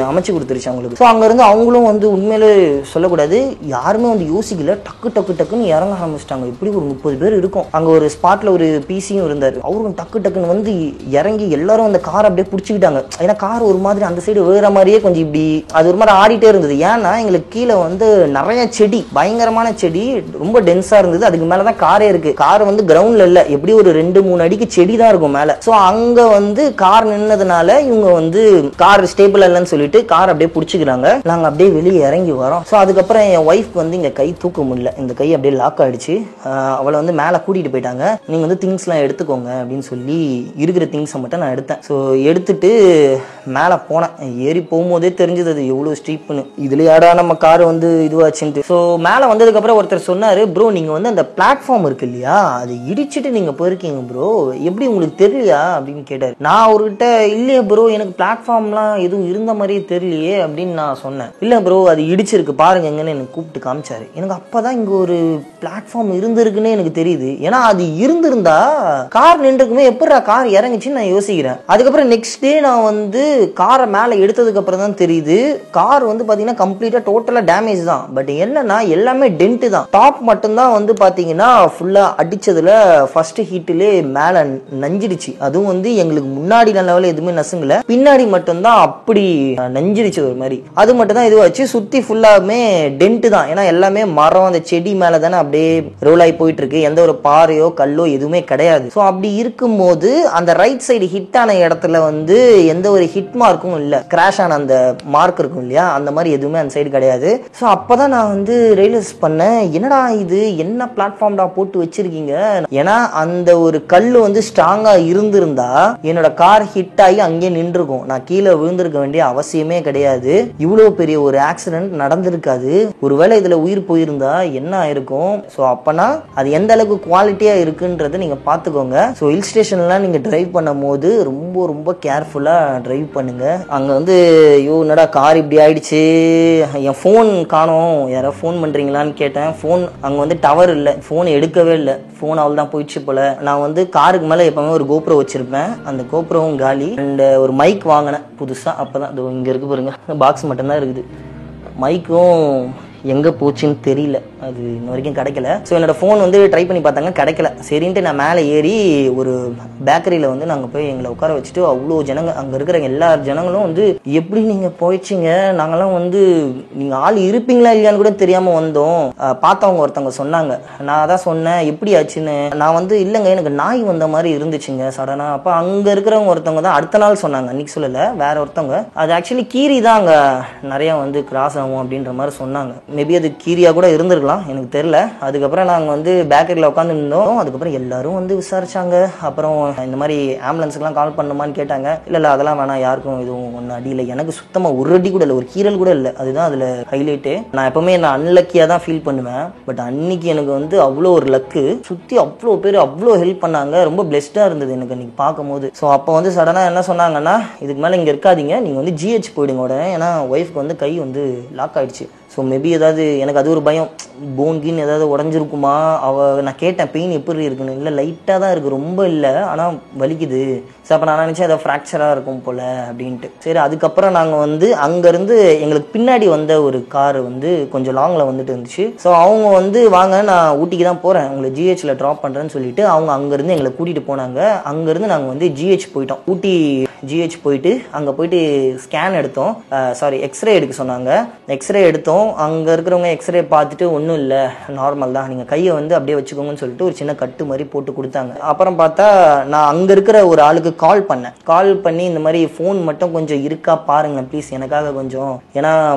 S2: அமைச்சு கொடுத்துருச்சு அவங்களுக்கு. ஸோ அங்கேருந்து அவங்களும் வந்து உண்மையிலே சொல்லக்கூடாது யாருமே வந்து யோசிக்கல, டக்குன்னு இறங்க ஆரம்பிச்சிட்டாங்க. இப்படி ஒரு 30 பேர் இருக்கும் அங்கே. ஒரு ஸ்பாட்ல ஒரு பிசியும் இருந்தார், அவரும் டக்குன்னு வந்து இறங்கி எல்லாரும் அந்த காரை அப்படியே பிடிச்சிக்கிட்டாங்க. ஏன்னா கார் ஒரு மாதிரி அந்த சைடு வேற மாதிரியே கொஞ்சம் இப்படி அது ஒரு மாதிரி ஆடிட்டே இருந்தது. ஏன் எங்களுக்கு கீழே வந்து நிறைய செடி, பயங்கரமான செடி, ரொம்ப டென்ஸா இருந்தது. அதுக்கு மேலதான் காரே இருக்கு. கார் வந்து கிரவுண்ட்ல இல்ல, எப்படி ஒரு 2-3 அடிக்கு செடி தான் இருக்கும் மேல. சோ அங்க வந்து கார் நின்னதுனால இவங்க வந்து கார் ஸ்டேபிள் இல்லைன்னு சொல்லிட்டு கார் அப்படியே பிடிச்சிக்கிறாங்க. நாங்க அப்படியே வெளியே இறங்கி வரோம். சோ அதுக்கப்புறம் என் ஒய்ஃப் வந்து இங்க கை தூக்க முடியல, இந்த கை அப்படியே லாக் ஆயிடுச்சு. அவளை வந்து மேல கூட்டிட்டு போயிட்டாங்க. நீங்க வந்து திங்ஸ் எல்லாம் எடுத்துக்கோங்க அப்படின்னு சொல்லி இருக்கிற திங்ஸை மட்டும் நான் எடுத்தேன். ஸோ எடுத்துட்டு மேல போனேன். ஏறி போகும்போதே தெரிஞ்சது அது எவ்வளவு ஸ்டீப்னு. இதுலயே நம்ம கார் வந்து இதுவாச்சுட்டு. ஸோ மேலே வந்ததுக்கு அப்புறம் ஒருத்தர் சொன்னாரு, ப்ரோ நீங்க வந்து அந்த பிளாட்ஃபார்ம் இருக்கு இல்லையா அது இடிச்சுட்டு நீங்க போயிருக்கீங்க ப்ரோ, எப்படி உங்களுக்கு தெரியலையா அப்படின்னு கேட்டாரு. நான் அவர்கிட்ட இல்லையே ப்ரோ எனக்கு பிளாட்ஃபார்ம்லாம் எதுவும் இருந்த மாதிரியே தெரியலையே அப்படின்னு நான் சொன்னேன். இல்லை ப்ரோ அது இடிச்சிருக்கு பாருங்கன்னு எனக்கு கூப்பிட்டு காமிச்சாரு. எனக்கு அப்பதான் இங்க ஒரு பிளாட்ஃபார்ம் இருந்திருக்குன்னு எனக்கு தெரியுது. ஏன்னா அது இருந்திருந்தா கார் நின்றுக்குமே எப்படா கார் இறங்குச்சுன்னு நான் யோசிக்கிறேன். அதுக்கப்புறம் நெக்ஸ்ட் டே நான் வந்து காரை மேலே எடுத்ததுக்கு அப்புறம் தான் தெரியுது கார் வந்து பாத்தீங்கன்னா கம்ப்ளீட்டா டோட்டலா டேமேஜ் தான். பட் என்னன்னா எல்லாமே டென்ட் தான். டாப் மட்டும் தான் வந்து பாத்தீங்கன்னா ஃபுல்லா அடிச்சதுல ஃபர்ஸ்ட் ஹீட்லயே மேல நஞ்சிடுச்சு. அதுவும் வந்து எங்களுக்கு முன்னாடி லெவல்ல எதுவுமே நசுங்கல, பின்னாடி மட்டும் தான் அப்படி நஞ்சிடுச்சு ஒரு மாதிரி. அது மட்டும் தான் இதுவாச்சு. சுத்தி ஃபுல்லாமே டென்ட் தான். ஏன்னா எல்லாமே மரம் அந்த செடி மேல தானே அப்படியே ரோல் ஆகி போயிட்டு இருக்கு, எந்த ஒரு பாறையோ கல்லோ எதுவுமே கிடையாது. ஸோ அப்படி இருக்கும்போது அந்த ரைட் சைடு ஹிட் ஆன இடத்துல வந்து எந்த ஒரு ஹிட் மார்க்கும் இல்ல, கிராஷ் ஆன அந்த மார்க் இருக்கும் இல்லையா அந்த மாதிரி எதுவுமே அந்த சைடு கிடையாது. ஸோ அப்பதான் நான் வந்து ரியலைஸ் பண்ணேன், என்னடா இது என்ன பிளாட்ஃபார்ம்டா போட்டு வச்சிருக்கீங்க. ஏன்னா அந்த ஒரு கல்லு வந்து ஸ்ட்ராங்கா இருந்திருந்தா என்னோட கார் ஹிட் ஆகி அங்கேயே நின்றுருக்கும், நான் கீழே விழுந்திருக்க வேண்டிய அவசியமே கிடையாது, இவ்வளவு பெரிய ஒரு ஆக்சிடென்ட் நடந்திருக்காது. ஒருவேளை இதுல உயிர் போயிருந்தா என்ன ஆயிருக்கும். ஸோ அப்பனா அது எந்த அளவுக்கு குவாலிட்டியா இருக்குன்றதை நீங்க பாத்துக்கோங்க. ஸோ ஹில் ஸ்டேஷன்லாம் நீங்க டிரைவ் பண்ணும் போது ரொம்ப ரொம்ப கேர்ஃபுல்லா டிரைவ் பண்ணுங்க. அங்க வந்து ஐயோ என்னடா கார் இப்படி ஆயிடுச்சு, என் ஃபோன் காணோம், யாராவது ஃபோன் பண்ணுறீங்களான்னு கேட்டேன். ஃபோன் அங்கே வந்து டவர் இல்லை, ஃபோன் எடுக்கவே இல்லை, ஃபோன் அவள் தான் போயிடுச்சு போல. நான் வந்து காருக்கு மேலே எப்பவுமே ஒரு கோப்ரோ வச்சிருப்பேன், அந்த கோப்ரோவும் காலி. அண்ட் ஒரு மைக் வாங்கினேன் புதுசாக, அப்போ தான் அது இங்கே இருக்கு பாருங்க, பாக்ஸ் மட்டும்தான் இருக்குது. மைக்கும் எங்கே போச்சுன்னு தெரியல, அது இன்ன வரைக்கும் கிடைக்கல. ஸோ என்னோட ஃபோன் வந்து ட்ரை பண்ணி பார்த்தாங்க கிடைக்கல. சரின்ட்டு நான் மேலே ஏறி ஒரு பேக்கரியில் வந்து நாங்கள் போய் எங்களை உட்கார வச்சுட்டு அவ்வளோ ஜனங்க, அங்கே இருக்கிற எல்லா ஜனங்களும் வந்து எப்படி நீங்கள் போயிடுச்சிங்க, நாங்களாம் வந்து நீங்கள் ஆள் இருப்பீங்களா இல்லையான்னு கூட தெரியாமல் வந்தோம். பார்த்தவங்க ஒருத்தவங்க சொன்னாங்க, நான் தான் சொன்னேன் எப்படி ஆச்சுன்னு. நான் வந்து இல்லைங்க எனக்கு நாய் வந்த மாதிரி இருந்துச்சுங்க சடனாக. அப்போ அங்கே இருக்கிறவங்க ஒருத்தவங்க தான் அடுத்த நாள் சொன்னாங்க, அன்றைக்கி சொல்லலை வேற ஒருத்தவங்க, அது ஆக்சுவலி கீரி தான் அங்கே நிறையா வந்து கிராஸ் ஆகும் அப்படின்ற மாதிரி சொன்னாங்க. மேபி அது கீரியா கூட இருந்திருக்கலாம், எனக்கு தெரியல. அதுக்கப்புறம் நாங்கள் வந்து பேக்கரியில் உட்காந்து இருந்தோம். அதுக்கப்புறம் எல்லாரும் வந்து விசாரிச்சாங்க. அப்புறம் இந்த மாதிரி ஆம்புலன்ஸுக்குலாம் கால் பண்ணுமான்னு கேட்டாங்க. இல்லை அதெல்லாம் வேணாம், யாருக்கும் எதுவும் ஒன்றும் அடி இல்லை, எனக்கு சுத்தமாக ஒரு அடி கூட இல்லை, ஒரு கீரல் கூட இல்லை. அதுதான் அதில் ஹைலைட்டு. நான் எப்பவுமே நான் அன்லக்கியாக தான் ஃபீல் பண்ணுவேன். பட் அன்னைக்கு எனக்கு வந்து அவ்வளோ ஒரு லக்கு, சுற்றி அவ்வளோ பேர் அவ்வளோ ஹெல்ப் பண்ணாங்க, ரொம்ப பிளெஸ்டாக இருந்தது எனக்கு அன்னைக்கு பார்க்கும்போது. ஸோ அப்போ வந்து சடனாக என்ன சொன்னாங்கன்னா, இதுக்கு மேலே இங்கே இருக்காதீங்க, நீங்கள் வந்து ஜிஹெச் போயிடுங்க உடனே, ஏன்னா ஒய்ஃப்க்கு வந்து கை வந்து லாக் ஆயிடுச்சு. ஸோ மேபி ஏதாவது எனக்கு அது ஒரு பயம், போன் கீன் ஏதாவது உடஞ்சிருக்குமா. நான் கேட்டேன் பெயின் எப்படி இருக்குன்னு, இல்லை லைட்டாக தான் இருக்குது, ரொம்ப இல்லை ஆனால் வலிக்குது. ஸோ அப்போ நான் நினச்சேன் ஏதாவது ஃப்ராக்சராக இருக்கும் போல் அப்படின்ட்டு. சரி அதுக்கப்புறம் நாங்கள் வந்து அங்கேருந்து எங்களுக்கு பின்னாடி வந்த ஒரு கார் வந்து கொஞ்சம் லாங்கில் வந்துட்டு இருந்துச்சு. ஸோ அவங்க வந்து வாங்க நான் ஊட்டிக்கு தான் போகிறேன், உங்களை ஜிஹெச்சில் ட்ராப் பண்ணுறேன்னு சொல்லிட்டு அவங்க அங்கேருந்து எங்களை கூட்டிகிட்டு போனாங்க. அங்கேருந்து நாங்கள் வந்து ஜிஹெச் போயிட்டோம். ஊட்டி ஜிஹெச் போயிட்டு அங்கே போயிட்டு ஸ்கேன் எடுத்தோம், சாரி எக்ஸ்ரே எடுக்க சொன்னாங்க. எக்ஸ்ரே எடுத்தோம். போயிட்டோம். அங்க இருக்கிறவங்க எக்ஸ்ரே பார்த்துட்டு ஒன்றும் இல்லை, நார்மல் தான், நீங்க கையை வந்து அப்படியே வச்சுக்கோங்கன்னு சொல்லிட்டு ஒரு சின்ன கட்டு மாதிரி போட்டு கொடுத்தாங்க. அப்புறம் பார்த்தா நான் அங்க இருக்கிற ஒரு ஆளுக்கு கால் பண்ணி இந்த மாதிரி ஃபோன் மட்டும் கொஞ்சம் இருக்கா பாருங்க ப்ளீஸ் எனக்காக கொஞ்சம், ஏன்னா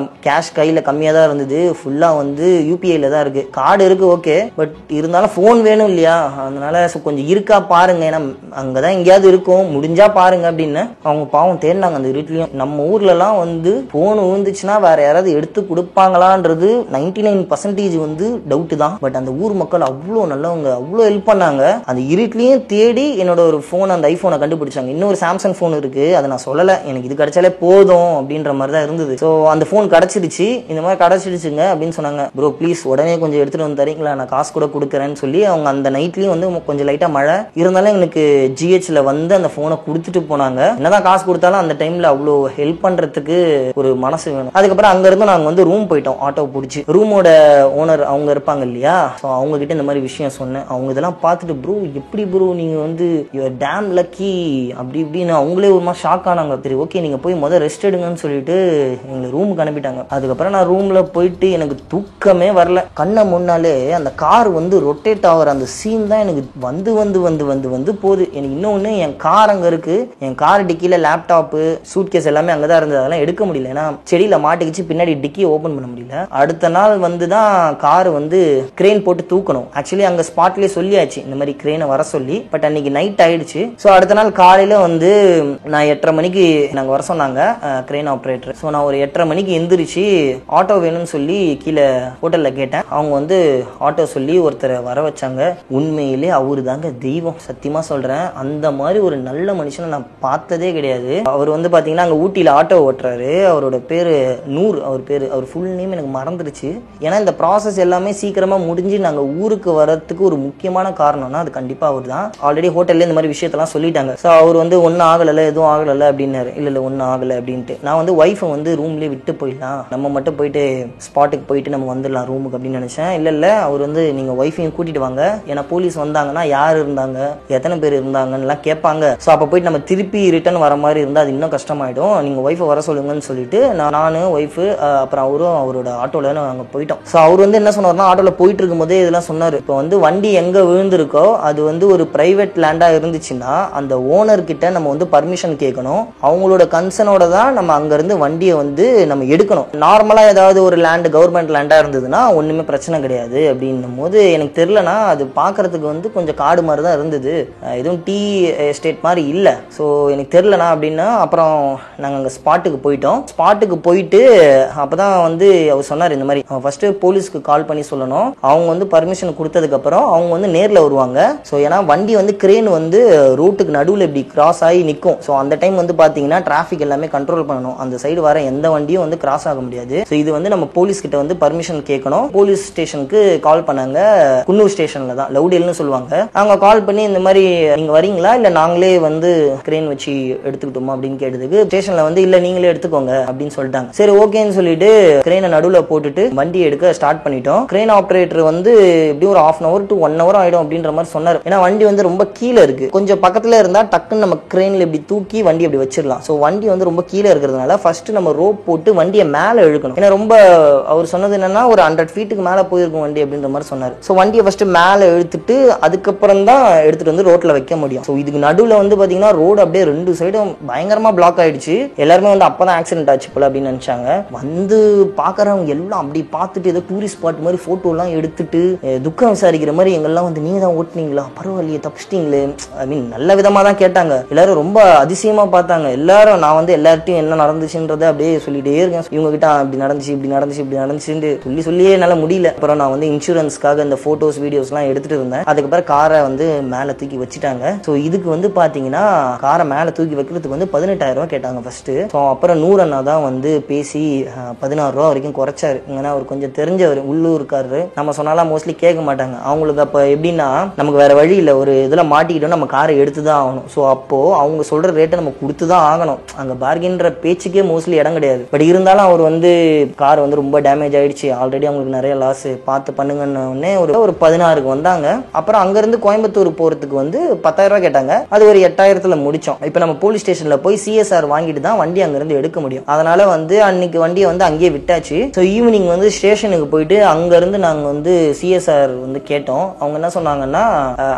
S2: கேஷ் கையில கம்மியா தான் இருந்தது, ஃபுல்லா வந்து யூபிஐல தான் இருக்கு, கார்டு இருக்கு ஓகே, பட் இருந்தாலும் ஃபோன் வேணும் இல்லையா, அதனால கொஞ்சம் இருக்கா பாருங்க, ஏன்னா அங்கதான் எங்கேயாவது இருக்கும், முடிஞ்சா பாருங்க அப்படின்னு. அவங்க பாவம் தேடினாங்க அந்த இருட்லயும். நம்ம ஊர்ல எல்லாம் வந்து போன் விழுந்துச்சுன்னா வேற யாராவது எடுத்து கொடுப்பாங்களான்றது 99% வந்து டவுட் தான். பட் அந்த ஊர் மக்கள் அவ்வளோ நல்லவங்க, அவ்வளோ ஹெல்ப் பண்ணாங்க. அந்த இருட்லயும் தேடி என்னோட ஒரு போன், அந்த ஐபோனை கண்டுபிடிச்சாங்க. இன்னொரு சாம்சங் போன் இருக்கு, அதை நான் சொல்லல, எனக்கு இது கிடைச்சாலே போதும் அப்படின்ற மாதிரி தான் இருந்தது. ஸோ அந்த போன் கிடைச்சிருச்சு, இந்த மாதிரி கிடைச்சிருச்சுங்க அப்படின்னு சொன்னாங்க. ப்ரோ ப்ளீஸ் உடனே கொஞ்சம் எடுத்துட்டு வந்து தரீங்களா, நான் காசு கூட கொடுக்குறேன்னு சொல்லி அவங்க அந்த நைட்லயும் வந்து கொஞ்சம் லைட்டா மழை இருந்தாலும் எனக்கு ஜிஹெச்ல வந்து அந்த போனை கொடுத்துட்டு போனாங்க. என்னதான் காசு கொடுத்தாலும் அந்த டைம்ல அவ்வளோ ஹெல்ப் பண்றதுக்கு ஒரு மனசு வேணும். அதுக்கப்புறம் அங்க இருந்து நாங்க வந்து ரூம் போயிட்டோம், ஆட்டோ பிடிச்சி. ரூமோட ஓனர் அவங்க இருப்பாங்க இல்லையா, ஸோ அவங்க கிட்ட இந்த மாதிரி விஷயம் சொன்னேன். அவங்க இதெல்லாம் பார்த்துட்டு ப்ரோ எப்படி ப்ரோ நீங்க வந்து டேம் லக்கி அப்படி இப்படின்னு அவங்களே ஒரு மாதிரி ஷாக் ஆனாங்க. சரி ஓகே நீங்க போய் முதல் ரெஸ்ட் எடுங்கன்னு சொல்லிட்டு எங்களை ரூமுக்கு அனுப்பிட்டாங்க. அதுக்கப்புறம் நான் ரூம்ல போயிட்டு எனக்கு தூக்கமே வரல. கண்ணை முன்னாலே அந்த கார் வந்து ரொட்டேட் ஆகிற அந்த சீன் தான் எனக்கு வந்து வந்து வந்து வந்து வந்து போகுது. எனக்கு இன்னொன்னு, என் கார் அங்க இருக்கு, என் கார் டிக்கில லேப்டாப்பு சூட் கேஸ் எல்லாமே அங்கதான் இருந்தது, அதெல்லாம் எடுக்க முடியல, ஏன்னா செடியில மாட்டிக்கிச்சு, பின்னாடி டிக்கியை ஓபன் பண்ண முடியல. அடுத்த நாள் வந்து தான் கார் வந்து கிரேன் போட்டு தூக்கணும். ஆக்சுவலி அங்க ஸ்பாட்லயே சொல்லியாச்சு இந்த மாதிரி கிரேனை வர சொல்லி, பட் அன்னைக்கு நைட் ஆயிடுச்சு. ஸோ அடுத்த நாள் காலையில வந்து நான் 8:30 மணிக்கு நாங்க வர சொன்னாங்க கிரேன் ஆப்ரேட்டர். ஸோ நான் ஒரு 8:30 மணிக்கு எந்திரிச்சு ஆட்டோ வேணும்னு சொல்லி கீழே ஹோட்டல்ல கேட்டேன். அவங்க வந்து ஆட்டோ சொல்லி ஒருத்தரை வர வச்சாங்க. உண்மையிலே அவரு தாங்க தெய்வம், சத்தியமா சொல்றேன். அந்த மாதிரி ஒரு நல்ல மனுஷனை நான் பார்த்ததே கிடையாது. அவர் வந்து பாத்தீங்கன்னா அங்க ஊட்டியில ஆட்டோ ஓட்டுறாரு. அவரோட பேரு நூர், அவர் ஃபுல் நேம் எனக்கு மறந்துருச்சு. ஏன்னா இந்த ப்ராசஸ் எல்லாமே சீக்கிரமா முடிஞ்சு நாங்க ஊருக்கு வரதுக்கு ஒரு முக்கியமான காரணம்னா அது கண்டிப்பா அவர் தான். ஆல்ரெடி ஹோட்டல்ல இந்த மாதிரி விஷயத்தெல்லாம் சொல்லிட்டாங்க. ஸோ அவர் வந்து ஒன்னும் ஆகல, எதுவும் ஆகல அப்படின்னாரு. இல்ல ஒன்னும் ஆகல அப்படின்ட்டு நான் வந்து ஒய்ஃபை வந்து ரூம்லயே விட்டு போயிடலாம், நம்ம மட்டும் போயிட்டு ஸ்பாட்டுக்கு போயிட்டு நம்ம வந்துடலாம் ரூமுக்கு அப்படின்னு நினைச்சேன். இல்ல அவர் வந்து நீங்க ஒய்ஃபையும் கூட்டிட்டு வாங்க, ஏன்னா போலீஸ் வந்தாங்கன்னா யார் இருந்தாங்க எத்தனை பேர் இருந்தாங்கன்னு கேட்பாங்க. ஸோ அப்ப போயிட்டு நம்ம திருப்பி ரிட்டர்ன் வர மாதிரி இருந்தா அது இன்னும் கஷ்டமாயிடும், நீங்க ஒய்ஃபை வர சொல்லுங்கன்னு சொல்லிட்டு நானு ஒய்ஃபு அப்புறம் அவரும் அவரோட ஆட்டோல நாங்க போயிட்டோம். ஸோ அவர் வந்து என்ன சொன்னார்னா, ஆட்டோல போயிட்டு இருக்கும் போதே இதெல்லாம் சொன்னாரு. இப்போ வந்து வண்டி எங்க விழுந்திருக்கோ அது வந்து ஒரு பிரைவேட் லேண்டா இருந்துச்சுன்னா அந்த ஓனர் கிட்ட நம்ம வந்து பர்மிஷன் கேட்கணும், அவங்களோட கன்சர்னோட தான் நம்ம அங்க இருந்து வண்டியை வந்து நம்ம எடுக்கணும். நார்மலா ஏதாவது ஒரு லேண்ட் கவர்மெண்ட் லேண்டா இருந்ததுன்னா ஒண்ணுமே பிரச்சனை கிடையாது அப்படின்னும் போது எனக்கு தெரியலனா அது பாக்குறதுக்கு வந்து கொஞ்சம் காடு மாதிரி தான் இருந்தது, எதுவும் டீ எஸ்டேட் மாதிரி இல்ல. ஸோ எனக்கு தெரியலனா அப்படின்னா அப்புறம் நாங்க அங்க ஸ்பாட்டுக்கு போயிட்டோம். ஸ்பாட்டுக்கு போயிட்டு அப்பதான் வந்து அவர் சொன்னார் இந்த மாதிரி ஃபர்ஸ்ட் போலீஸ்க்கு கால் பண்ணி சொல்லணும், அவங்க வந்து பர்மிஷன் கொடுத்ததுக்கு அப்புறம் அவங்க வந்து நேர்ல வருவாங்க. ஸோ ஏன்னா வண்டி வந்து கிரேன் வந்து ரோட்டுக்கு நடுவில் இப்படி கிராஸ் ஆகி நிற்கும். ஸோ அந்த டைம் வந்து பாத்தீங்கன்னா டிராஃபிக் எல்லாமே கண்ட்ரோல் பண்ணணும், அந்த சைடு வர எந்த வண்டியும் வந்து கிராஸ் ஆக முடியாது. ஸோ இது வந்து நம்ம போலீஸ் கிட்ட வந்து பர்மிஷன் கேட்கணும். போலீஸ் ஸ்டேஷனுக்கு கால் பண்ணாங்க, குன்னூர் ஸ்டேஷன்ல தான், லவுடேல்னு சொல்லுவாங்க. அவங்க கால் பண்ணி இந்த மாதிரி நீங்க வரீங்களா இல்ல நாங்களே வந்து கிரேன் வச்சு எடுத்துக்கிட்டோமா அப்படின்னு கேட்டதுக்கு ஸ்டேஷன்ல வந்து இல்ல நீங்களே எடுத்துக்கோங்க அப்படின்னு சொல்லிட்டாங்க. சரி ஓகேன்னு சொல்லிட்டு கிரேனை நடுவில் போட்டுட்டு வண்டி எடுக்க ஸ்டார்ட் பண்ணிட்டோம். கிரேன் ஆப்ரேட்டர் வந்து எப்படி ஒரு 1/2 hour to 1 hour ஆயிடும் அப்படின்ற மாதிரி சொன்னார். ஏன்னா வண்டி வந்து ரொம்ப கீழே இருக்கு, கொஞ்சம் பக்கத்துல இருந்தா டக்குன்னு நம்ம கிரேன்ல இப்படி தூக்கி வண்டி அப்படி வச்சிடலாம். ஸோ வண்டி வந்து ரொம்ப கீழே இருக்கிறதுனால ஃபர்ஸ்ட் நம்ம ரோப் போட்டு வண்டியை மேலே இழுக்கணும். ஏன்னா ரொம்ப அவர் சொன்னது என்னன்னா ஒரு 100 feet மேலே போயிருக்கும் வண்டி அப்படின்ற மாதிரி சொன்னார். ஸோ வண்டியை ஃபர்ஸ்ட் மேலே இழுத்துட்டு அதுக்கப்புறம் தான் எடுத்துட்டு வந்து ரோட்ல வைக்க முடியும். ஸோ இதுக்கு நடுவில் வந்து பாத்தீங்கன்னா ரோடு அப்படியே 2 சைடும் பயங்கரமா பிளாக் ஆயிடுச்சு. எல்லாருமே வந்து அப்பதான் ஆக்சிடென்ட் ஆச்சு போல அப்படின்னு நினைச்சாங்க. வந்து பாக்குறவங்க எல்லாம் அப்படி பார்த்துட்டு ஏதோ டூரிஸ்ட் ஸ்பாட் மாதிரி போட்டோ எல்லாம் எடுத்துட்டு துக்கம் விசாரிக்கிற மாதிரி எங்கெல்லாம் வந்து நீங்க தான் ஓட்டுனீங்களா, பரவாயில்லையே தப்பிச்சிட்டீங்களே, ஐ மீன் நல்ல விதமா தான் கேட்டாங்க. எல்லாரும் ரொம்ப அதிசயமா பார்த்தாங்க. எல்லாரும் நான் வந்து எல்லார்ட்டையும் என்ன நடந்துச்சுன்றத அப்படியே சொல்லிட்டே இருக்கேன். இவங்க கிட்ட அப்படி நடந்துச்சு இப்படி நடந்துச்சு இப்படி நடந்துச்சுன்னு சொல்லியே என்னால முடியல. அப்புறம் நான் வந்து இன்சூரன்ஸ்க்காக இந்த போட்டோஸ் வீடியோஸ் எல்லாம் எடுத்துட்டு இருந்தேன். அதுக்கப்புறம் காரை வந்து மேல தூக்கி வச்சுட்டாங்க. ஸோ இதுக்கு வந்து பாத்தீங்கன்னா காரை மேல தூக்கி வைக்கிறதுக்கு வந்து 18,000 ரூபாய் கேட்டாங்க ஃபர்ஸ்ட். ஸோ அப்புறம் 100 அண்ணா தான் வந்து பேசி 16 ரூபா வரைக்கும் குறைச்சாரு. ஏன்னா அவர் கொஞ்சம் தெரிஞ்சவர், உள்ளூர்காரரு, நம்ம சொன்னாலும் மோஸ்ட்லி கேட்க மாட்டாங்க. அவங்களுக்கு அப்ப எப்படின்னா நமக்கு வேற வழி இல்லை, ஒரு இதுல மாட்டிக்கிட்டோம் நம்ம காரை எடுத்துதான் ஆகணும். ஸோ அப்போ அவங்க சொல்ற ரேட்டை நம்ம கொடுத்துதான் ஆகணும். அங்க பார்கின்ற பேச்சுக்கே மோஸ்ட்லி இடம் கிடையாது. பட் இருந்தாலும் அவர் வந்து கார் வந்து ரொம்ப டேமேஜ் ஆயிடுச்சு, ஆல்ரெடி அவங்களுக்கு நிறைய லாஸ், பார்த்து பண்ணுங்கன்னு ஒரு 16க்கு வந்தாங்க. அப்புறம் அங்க இருந்து கோயம்புத்தூர் போறதுக்கு வந்து 10,000 ரூபாய் கேட்டாங்க. அது ஒரு 8,000த்துல முடிச்சோம். இப்ப நம்ம போலீஸ் ஸ்டேஷன்ல போய் CSR வாங்கிட்டு தான் வண்டி அங்க இருந்து எடுக்க முடியும். அதனால வந்து அன்னைக்கு வண்டியை வந்து அங்கேயே விட்டாச்சு. ஆயிடுச்சு. ஸோ ஈவினிங் வந்து ஸ்டேஷனுக்கு போயிட்டு அங்கேருந்து நாங்கள் வந்து சிஎஸ்ஆர் வந்து கேட்டோம். அவங்க என்ன சொன்னாங்கன்னா,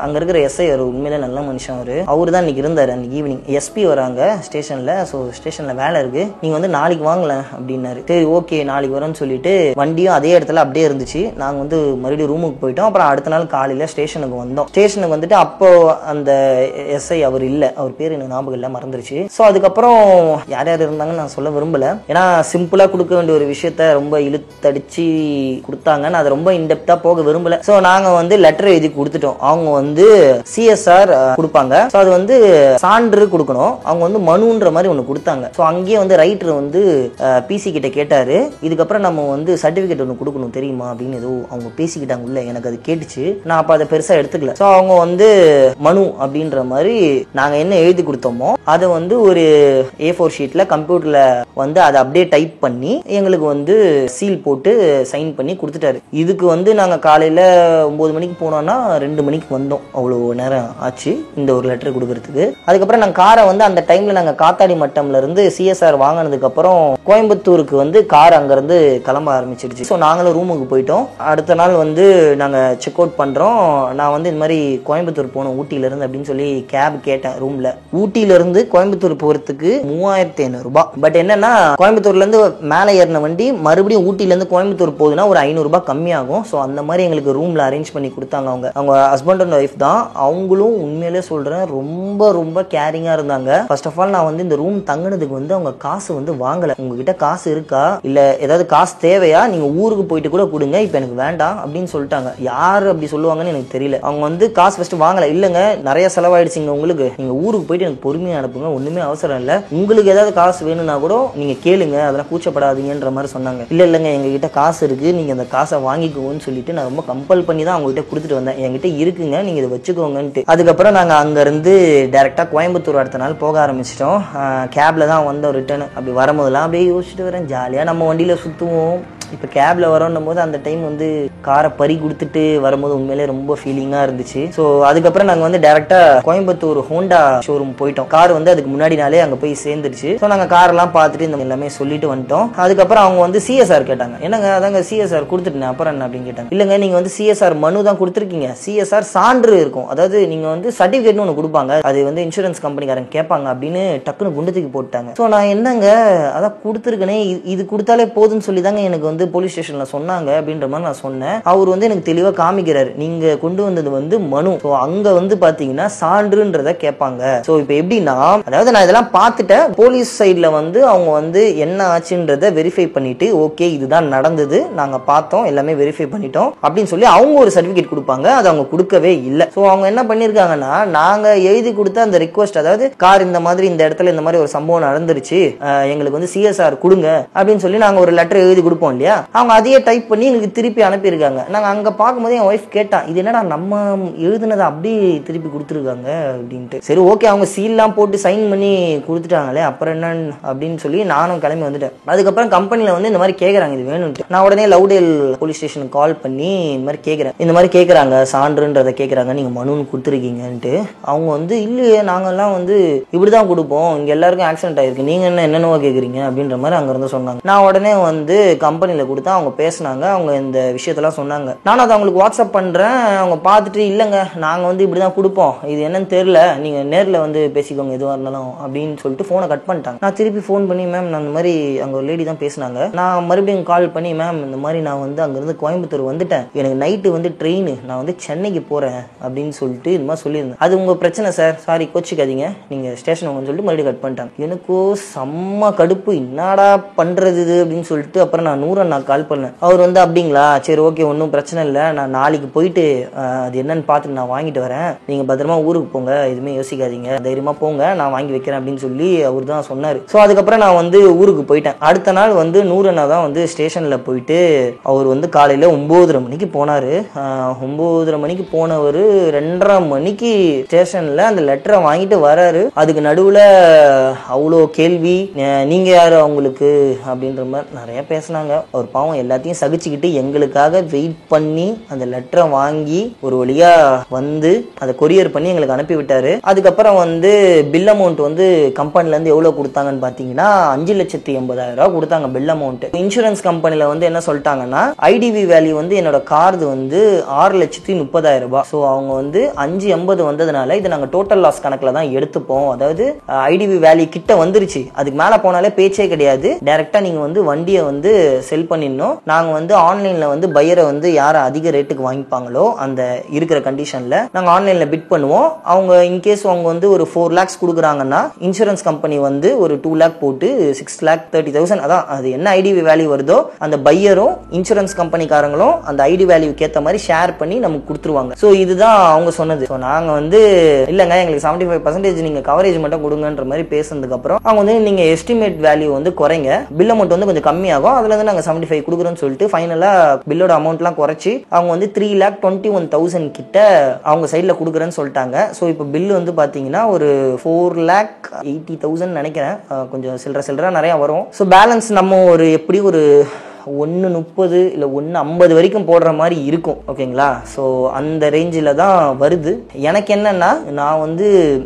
S2: அங்கே இருக்கிற எஸ்ஐ அவர் உண்மையிலே நல்ல மனுஷன், அவர் தான் இன்னைக்கு இருந்தார். அன்னைக்கு ஈவினிங் எஸ்பி வராங்க ஸ்டேஷனில். ஸோ ஸ்டேஷனில் வேலை இருக்கு, நீங்கள் வந்து நாளைக்கு வாங்கல அப்படின்னாரு. சரி ஓகே நாளைக்கு வரோன்னு சொல்லிட்டு வண்டியும் அதே இடத்துல அப்படியே இருந்துச்சு. நாங்கள் வந்து மறுபடியும் ரூமுக்கு போயிட்டோம். அப்புறம் அடுத்த நாள் காலையில் ஸ்டேஷனுக்கு வந்தோம். ஸ்டேஷனுக்கு வந்துட்டு அப்போ அந்த எஸ்ஐ அவர் இல்லை, அவர் பேர் எனக்கு ஞாபகம் இல்லை, மறந்துருச்சு. ஸோ அதுக்கப்புறம் யார் யார் இருந்தாங்கன்னு நான் சொல்ல விரும்பல, ஏன்னா சிம்பிளாக கொடுக்க வேண்டிய ஒரு விஷயத்த ரொம்ப இழுத்தடிச்சு கொடுத்தாங்க. நான் அதை ரொம்ப இன்டெப்தா போக விரும்பல. ஸோ நாங்கள் வந்து லெட்டர் எழுதி கொடுத்துட்டோம். அவங்க வந்து சிஎஸ்ஆர் கொடுப்பாங்க. ஸோ அது வந்து சான்று கொடுக்கணும். அவங்க வந்து மனுன்ற மாதிரி ஒன்று கொடுத்தாங்க. ஸோ அங்கேயே வந்து ரைட்டர் வந்து பிசி கிட்ட கேட்டாரு, இதுக்கப்புறம் நம்ம வந்து சர்டிஃபிகேட் ஒன்று கொடுக்கணும் தெரியுமா அப்படின்னு ஏதோ அவங்க பேசிக்கிட்டாங்க உள்ள. எனக்கு அது கேட்டுச்சு, நான் அப்போ அதை பெருசாக எடுத்துக்கல. ஸோ அவங்க வந்து மனு அப்படின்ற மாதிரி நாங்கள் என்ன எழுதி கொடுத்தோமோ அதை வந்து ஒரு A4 ஷீட்ல கம்ப்யூட்டர்ல வந்து அதை அப்படியே டைப் பண்ணி எங்களுக்கு வந்து சீல் போட்டு சைன் பண்ணி கொடுத்துட்டாரு. இதுக்கு வந்து நாங்கள் காலையில் 9 மணிக்கு போனோம்னா 2 மணிக்கு வந்தோம். அவ்வளோ நேரம் ஆச்சு இந்த ஒரு லெட்டர் கொடுக்கறதுக்கு. அதுக்கப்புறம் நாங்கள் காரை வந்து அந்த டைம்ல நாங்கள் காத்தாடி மட்டம்ல இருந்து சிஎஸ்ஆர் வாங்கினதுக்கு அப்புறம் கோயம்புத்தூருக்கு வந்து கார் அங்கிருந்து கிளம்ப ஆரம்பிச்சிருச்சு. ஸோ நாங்களும் ரூமுக்கு போயிட்டோம். அடுத்த நாள் வந்து நாங்கள் செக் அவுட் பண்றோம். நான் வந்து இந்த மாதிரி கோயம்புத்தூர் போனோம் ஊட்டியில இருந்து அப்படின்னு சொல்லி கேப் கேட்டேன் ரூம்ல. ஊட்டியில இருந்து கோயம்புத்தூர் போறதுக்கு 3500 ரூபாய். பட் என்னன்னா கோயம்புத்தூர்ல இருந்து மேலே ஏறின வண்டி மறுபடியும் ஊட்டியில இருந்து கோயம்புத்தூர் போகுதுன்னா ஒரு 500 ரூபாய் கம்மியாகும். ஸோ அந்த மாதிரி எங்களுக்கு ரூம்ல அரேஞ்ச் பண்ணி கொடுத்தாங்க. அவங்க ஹஸ்பண்ட் அண்ட் ஒய்ஃப் தான். அவங்களும் உண்மையிலே சொல்றேன் ரொம்ப ரொம்ப கேரிங்கா இருந்தாங்க. ஃபர்ஸ்ட் ஆஃப் ஆல் நான் வந்து இந்த ரூம் தங்கினதுக்கு வந்து அவங்க காசு வந்து வாங்கல. உங்ககிட்ட காசு இருக்கா இல்ல ஏதாவது காசு தேவையா, நீங்க ஊருக்கு போயிட்டு கூட கொடுங்க, இப்ப எனக்கு வேண்டாம் அப்படின்னு சொல்லிட்டாங்க. யாரு அப்படி சொல்லுவாங்கன்னு எனக்கு தெரியல. அவங்க வந்து காசு ஃபர்ஸ்ட் வாங்கல. இல்லங்க நிறைய செலவாயிடுச்சுங்க உங்களுக்கு, நீங்க ஊருக்கு போயிட்டு எனக்கு பொறுமையா அனுப்புங்க, ஒண்ணுமே அவசரம் இல்ல, உங்களுக்கு ஏதாவது காசு வேணும்னா கூட நீங்க கேளுங்க, அதெல்லாம் கூச்சப்படாதீங்கன்ற மாதிரி சொன்னாங்க. இல்லங்க எங்க கிட்ட காசு இருக்கு, நீங்க அந்த காசை வாங்கிக்கோன்னு சொல்லிட்டு நான் ரொம்ப கம்பல் பண்ணி தான் அவங்க கிட்ட கொடுத்துட்டு வந்தேன். என்கிட்ட இருக்குங்க, நீங்க இதை வச்சுக்கோங்கன்ட்டு. அதுக்கப்புறம் நாங்க அங்க இருந்து டைரக்டா கோயம்புத்தூர் அடுத்த நாள் போக ஆரம்பிச்சிட்டோம். கேப்ல தான் வந்தோம் ரிட்டர்ன். அப்படி வரும்போதெல்லாம் அப்படியே யோசிச்சுட்டு வரேன், ஜாலியா நம்ம வண்டியில சுத்துவோம். இப்போ கேப்ல வரோன்னும் போது அந்த டைம் வந்து காரை பறி கொடுத்துட்டு வரும்போது உண்மையிலே ரொம்ப ஃபீலிங்கா இருந்துச்சு. ஸோ அதுக்கப்புறம் நாங்கள் வந்து டேரக்டா கோயம்புத்தூர் ஹோண்டா ஷோரூம் போயிட்டோம். கார் வந்து அதுக்கு முன்னாடி நாளே அங்கே போய் சேர்ந்துருச்சு. ஸோ நாங்கள் காரெல்லாம் பார்த்துட்டு இந்த எல்லாமே சொல்லிட்டு வந்துட்டோம். அதுக்கப்புறம் அவங்க வந்து சிஎஸ்ஆர் கேட்டாங்க. என்னங்க அதாங்க சிஎஸ்ஆர் கொடுத்துட்டேன் அப்புறம் என்ன அப்படின்னு கேட்டாங்க. இல்லைங்க நீங்க வந்து சிஎஸ்ஆர் மனு தான் கொடுத்துருக்கீங்க, சிஎஸ்ஆர் சான்று இருக்கும், அதாவது நீங்க வந்து சர்டிஃபிகேட்னு ஒன்று கொடுப்பாங்க, அது வந்து இன்சூரன்ஸ் கம்பெனிக்காரங்க கேட்பாங்க அப்படின்னு டக்குன்னு குண்டத்துக்கு போட்டாங்க. ஸோ நான் என்னங்க அதான் கொடுத்துருக்கனே, இது கொடுத்தாலே போதுன்னு சொல்லி தாங்க எனக்கு வந்து போலீஸ் ஸ்டேஷன்ல சொன்னாங்க அப்படின்ற மாதிரி நான் சொன்னேன். அவர் வந்து எனக்கு தெளிவா காமிக்கிறாரு, நீங்க கொண்டு வந்தது வந்து மனு, ஸோ அங்க வந்து பாத்தீங்கன்னா சான்றுன்றத கேட்பாங்க. ஸோ இப்போ எப்படின்னா, அதாவது நான் இதெல்லாம் பார்த்துட்டேன், போலீஸ் சைட்ல வந்து அவங்க வந்து என்ன ஆச்சுன்றத வெரிஃபை பண்ணிட்டு ஓகே இதுதான் நடந்தது, நாங்க பார்த்தோம் எல்லாமே வெரிஃபை பண்ணிட்டோம் அப்படின்னு சொல்லி அவங்க ஒரு சர்டிபிகேட் கொடுப்பாங்க. அது அவங்க கொடுக்கவே இல்லை. ஸோ அவங்க என்ன பண்ணிருக்காங்கன்னா, நாங்க எழுதி கொடுத்த அந்த ரிக்வஸ்ட், அதாவது கார் இந்த மாதிரி இந்த இடத்துல இந்த மாதிரி ஒரு சம்பவம் நடந்துருச்சு, எங்களுக்கு வந்து சிஎஸ்ஆர் கொடுங்க அப்படின்னு சொல்லி நாங்க ஒரு லெட்டர் எழுதி கொடுப்போம் இல்லையா, அவங்க அதையே டைப் பண்ணி எங்களுக்கு திருப்பி அனுப்பியிருக்காங்க. நாங்க அங்க பார்க்கும்போது என் ஒய்ஃப் கேட்டான், இது என்னடா நம்ம எழுதுனதை அப்படியே திருப்பி கொடுத்துருக்காங்க அப்படின்ட்டு. சரி ஓகே அவங்க சீல்லாம் போட்டு சைன் பண்ணி கொடுத்துட்டாங்களே அப்புறம் என்ன அப்படின்னு சொல்லி நானும் கிளம்பி வந்துட்டேன். அதுக்கப்புறம் கம்பெனில வந்து இந்த மாதிரி கேட்கறாங்க இது வேணும்ட்டு. நான் உடனே லவ்டேல் போலீஸ் ஸ்டேஷனுக்கு கால் பண்ணி இந்த மாதிரி கேட்கறேன், இந்த மாதிரி கேட்கறாங்க சான்றுன்றதை கேட்கறாங்க, நீங்க மனுன்னு கொடுத்துருக்கீங்கன்ட்டு. அவங்க வந்து இல்லையே நாங்கெல்லாம் வந்து இப்படிதான் கொடுப்போம், இங்க எல்லாருக்கும் ஆக்சிடென்ட் ஆயிருக்கு, நீங்க என்னென்னவோ கேட்குறீங்க அப்படின்ற மாதிரி அங்க இருந்து சொன்னாங்க. நான் உடனே வந்து கம்பெனில கொடுத்தா அவங்க பேசினாங்க, அவங்க இந்த விஷயத்தெல்லாம் சொன்னாங்க. நானும் அதை அவங்களுக்கு வாட்ஸ்அப் பண்றேன். அவங்க பார்த்துட்டு இல்லைங்க நாங்க வந்து இப்படிதான் கொடுப்போம், இது என்னன்னு தெரியல, நீங்க நேர்ல வந்து பேசிக்கோங்க எதுவாக இருந்தாலும் அப்படின்னு சொல்லிட்டு போனை கட் பண்ணிட்டாங்க. நான் திருப்பி ஃபோன் பண்ணி மேம் நான் இந்த மாதிரி அங்க ஒரு லேடி தான் பேசினாங்க, நான் மறுபடியும் கால் பண்ணி மேம் இந்த மாதிரி நான் வந்து அங்கிருந்து கோயம்புத்தூர் வந்துட்டேன், எனக்கு நைட்டு வந்து ட்ரெயின், நான் வந்து சென்னைக்கு போறேன் அப்படின்னு சொல்லிட்டு இந்த மாதிரி சொல்லியிருந்தேன். அது உங்க பிரச்சனை சார், சாரி கோச்சிக்காதீங்க, நீங்க ஸ்டேஷன் சொல்லிட்டு மறுபடியும் கட் பண்ணிட்டாங்க. எனக்கோ செம்ம கடுப்பு, என்னடா பண்றது இது அப்படின்னு சொல்லிட்டு அப்புறம் நான் நூறன் நான் கால் பண்ணேன். அவர் வந்து அப்படிங்களா சரி ஓகே ஒன்றும் பிரச்சனை இல்லை, நான் நாளைக்கு போயிட்டு அது என்னன்னு பார்த்துட்டு நான் வாங்கிட்டு வரேன், நீங்க பத்திரமா ஊருக்கு போங்க, எதுவுமே யோசிக்காதீங்க, தைரியமா போங்க, நான் வாங்கி வைக்கிறேன் அப்படின்னு சொல்லி அவர் தான் சொன்னாரு. ஸோ அதுக்கப்புறம் நான் வந்து ஊருக்கு போயிட்டேன். அடுத்த நாள் வந்து நூறனா தான் வந்து ஸ்டேஷன்ல போயிட்டு அவர் வந்து காலையில 9:30 மணிக்கு போனாரு. 9:30 மணிக்கு போனவர் 2:30 மணிக்கு ஸ்டேஷன்ல அந்த லெட்டரை வாங்கிட்டு வராரு. அதுக்கு நடுவுல அவ்வளோ கேள்வி, நீங்க யாரு அவங்களுக்கு அப்படின்ற மாதிரி நிறைய பேசினாங்க. அவர் பாவம் எல்லாத்தையும் சகிச்சுக்கிட்டு எங்களுக்காக வெயிட் பண்ணி அந்த லெட்டரை வாங்கி ஒரு வழியா வந்து அதை கொரியர் பண்ணி எங்களுக்கு அனுப்பி விட்டாரு. அதுக்கப்புறம் வந்து பில் அமௌண்ட் வந்து கம்பெனில இருந்து எவ்வளவு கொடுத்தாங்கன்னு பாத்தீங்கன்னா 5,80,000 கொடுத்தாங்க பில் அமௌண்ட். இன்சூரன்ஸ் கம்பெனில வந்து என்ன சொல்லிட்டாங்கன்னா ஐடிவி வேல்யூ வந்து என்னோட கார்டு வந்து 6,30,000. ஸோ அவங்க வந்து 5,80 வந்ததுனால இதை நாங்க டோட்டல் லாஸ் கணக்குல தான் எடுத்துப்போம். அதாவது ஐடிவி வேல்யூ கிட்ட வந்துருச்சு, அதுக்கு மேல போனாலே பேச்சே கிடையாது, டைரக்டா நீங்க வந்து வண்டியை வந்து செல் பண்ணிடணும். நாங்க வந்து ஆன்லைன்ல வந்து பையரை வந்து யாரை அதிக ரேட்டுக்கு வாங்கிப்பாங்களோ அந்த இருக்கிற கண்டிஷன்ல நாங்க ஆன்லைன்ல பிட் பண்ணுவோம். அவங்க இன்கேஸ் அவங்க வந்து ஒரு 4 lakhs கொடுக்குறாங்கன்னா இன்சூரன்ஸ் கம்பெனி வந்து ஒரு 2 lakh போட்டு 6,30,000 அதான் அது என்ன ஐடிவி வேல்யூ வருதோ அந்த பையரும் இன்சூரன்ஸ் கம்பெனிக்காரங்களும் அந்த ஐடி வேல்யூக்கு ஏற்ற மாதிரி ஷேர் பண்ணி நமக்கு கொடுத்துருவாங்க. ஸோ இதுதான் அவங்க சொன்னது. ஸோ நாங்க வந்து இல்லைங்க எங்களுக்கு 75% நீங்க கவரேஜ் மட்டும் கொடுங்கன்ற மாதிரி பேசுனதுக்கு அப்புறம் அவங்க வந்து நீங்க எஸ்டிமேட் வேல்யூ வந்து குறைங்க, பில் அமௌண்ட் வந்து கொஞ்சம் கம்மியாகும், அதுல இருந்து நாங்க 75 கொடுக்குறோம்னு சொல்லிட்டு ஃபைனலா பில்லோட அமௌண்ட்லாம் குறைச்சி அவங்க வந்து 3,21,000 கிட்ட அவங்க சைட்ல கொடுக்குறேன்னு சொல்லிட்டாங்க. ஸோ இப்போ பில் வந்து பாத்தீங்கன்னா ஒரு 4,80,000 நினைக்கிறேன், கொஞ்சம் சில்லற நிறைய வரும். ஸோ பேலன்ஸ் நம்ம ஒரு எப்படி ஒரு 1.30 இல்லை 1.50 வரைக்கும் போடுற மாதிரி இருக்கும். ஓகேங்களா? ஸோ அந்த ரேஞ்சில் தான் வருது. எனக்கு என்னன்னா நான் வந்து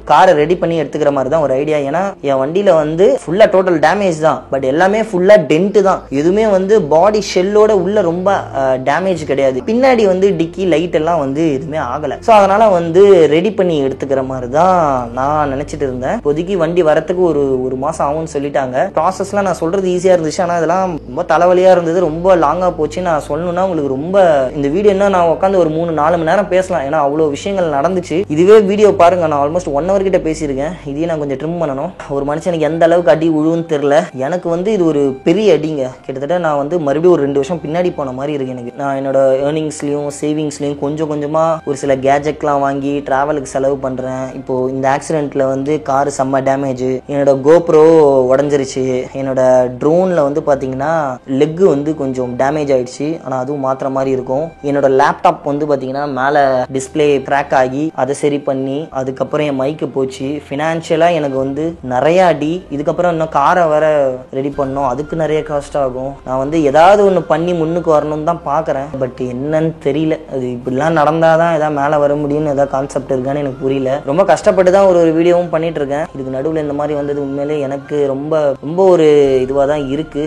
S2: காரை ரெடி பண்ணி எடுத்துக்கிற மாதிரி தான் ஒரு ஐடியா. ஏன்னா என் வண்டியில வந்து ஃபுல்லா டோட்டல் டேமேஜ் தான், பட் எல்லாமே ஃபுல்லா டென்ட் தான், எதுவுமே வந்து பாடி ஷெல்லோட உள்ள ரொம்ப டேமேஜ் கிடையாது. பின்னாடி வந்து டிக்கி லைட் எல்லாம் வந்து எதுவுமே ஆகலை. ஸோ அதனால வந்து ரெடி பண்ணி எடுத்துக்கிற மாதிரி தான் நான் நினைச்சிட்டு இருந்தேன். இப்போதைக்கு வண்டி வரத்துக்கு ஒரு மாசம் ஆகும்னு சொல்லிட்டாங்க. ப்ராசஸ்லாம் நான் சொல்றது ஈஸியா இருந்துச்சு, ஆனால் இதெல்லாம் ரொம்ப தலைவலியா இருந்தது, ரொம்ப லாங்கா போச்சு. நான் சொல்லணும்னா உங்களுக்கு ரொம்ப இந்த வீடியோ என்ன நான் உட்காந்து ஒரு 3-4 மணி நேரம் பேசலாம், ஏன்னா அவ்வளோ விஷயங்கள் நடந்துச்சு. இதுவே வீடியோ பாருங்க, நான் ஆல்மோஸ்ட் 1 hour கிட்ட பேசியிருக்கேன். இதையும் நான் கொஞ்சம் ட்ரிம் பண்ணணும். ஒரு மனுஷனுக்கு எந்த அளவுக்கு அடி உழுவுன்னு தெரியல. எனக்கு வந்து இது ஒரு பெரிய அடிங்க. கிட்டத்தட்ட நான் வந்து மறுபடியும் ஒரு 2 வருஷம் பின்னாடி போன மாதிரி இருக்கு எனக்கு. நான் என்னோட ஏர்னிங்ஸ்லயும் சேவிங்ஸ்லயும் கொஞ்சம் கொஞ்சமா ஒரு சில கேஜெட்லாம் வாங்கி டிராவலுக்கு செலவு பண்றேன். இப்போ இந்த ஆக்சிடென்ட்ல வந்து கார் செம்ம டேமேஜ், என்னோட கோப்ரோ உடஞ்சிருச்சு, என்னோட ட்ரோன்ல வந்து பாத்தீங்கன்னா லெக் வந்து கொஞ்சம் டேமேஜ் ஆயிடுச்சு, ஆனா அதுவும் மாத்திர மாதிரி இருக்கும். என்னோட லேப்டாப் வந்து பாத்தீங்கன்னா மேல டிஸ்பிளே கிராக் ஆகி அதை சரி பண்ணி அதுக்கப்புறம் என் மைக்கு போச்சு. ஃபினான்ஷியலா எனக்கு வந்து நிறைய அடி. இதுக்கப்புறம் இன்னும் காரை வேற ரெடி பண்ணோம், அதுக்கு நிறைய காஸ்ட் ஆகும். நான் வந்து ஏதாவது ஒன்று பண்ணி முன்னுக்கு வரணும்னு தான் பாக்குறேன், பட் என்னன்னு தெரியல. அது இப்படிலாம் நடந்தாதான் ஏதாவது மேலே வர முடியும்னு ஏதாவது கான்செப்ட் இருக்கான்னு எனக்கு புரியல. ரொம்ப கஷ்டப்பட்டு தான் ஒரு வீடியோவும் பண்ணிட்டு இருக்கேன். இதுக்கு நடுவில் இந்த மாதிரி வந்தது உண்மையிலே எனக்கு ரொம்ப ரொம்ப ஒரு இதுவாக தான் இருக்கு.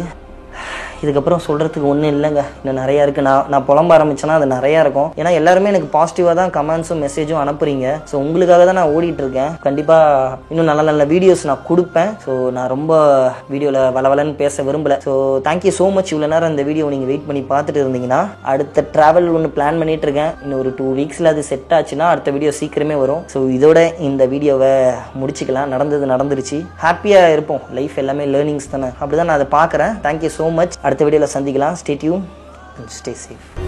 S2: இதுக்கப்புறம் சொல்கிறதுக்கு ஒன்றும் இல்லைங்க, இன்னும் நிறையா இருக்குது. நான் புலம்ப ஆரம்பிச்சேன்னா அது நிறையா இருக்கும். ஏன்னா எல்லாருமே எனக்கு பாசிட்டிவாக தான் கமெண்ட்ஸும் மெசேஜும் அனுப்புறீங்க. ஸோ உங்களுக்காக தான் நான் ஓடிட்டு இருக்கேன். கண்டிப்பாக இன்னும் நல்ல நல்ல வீடியோஸ் நான் கொடுப்பேன். ஸோ நான் ரொம்ப வீடியோவில் வளவலன்னு பேச விரும்பலை. So thank you so much. இவ்வளோ நேரம் இந்த வீடியோ நீங்கள் வெயிட் பண்ணி பார்த்துட்டு இருந்தீங்கன்னா, அடுத்த ட்ராவல் ஒன்று பிளான் பண்ணிட்டு இருக்கேன். இன்னும் ஒரு 2 weeksல அது செட் ஆச்சுன்னா அடுத்த வீடியோ சீக்கிரமே வரும். ஸோ இதோட இந்த வீடியோவை முடிச்சுக்கலாம். நடந்துருச்சு, ஹாப்பியாக இருப்போம். லைஃப் எல்லாமே லேர்னிங்ஸ் தானே, அப்படிதான் நான் அதை பார்க்குறேன். Thank you so much. அடுத்த வீடியோவில் சந்திக்கலாம். Stay tune and stay safe.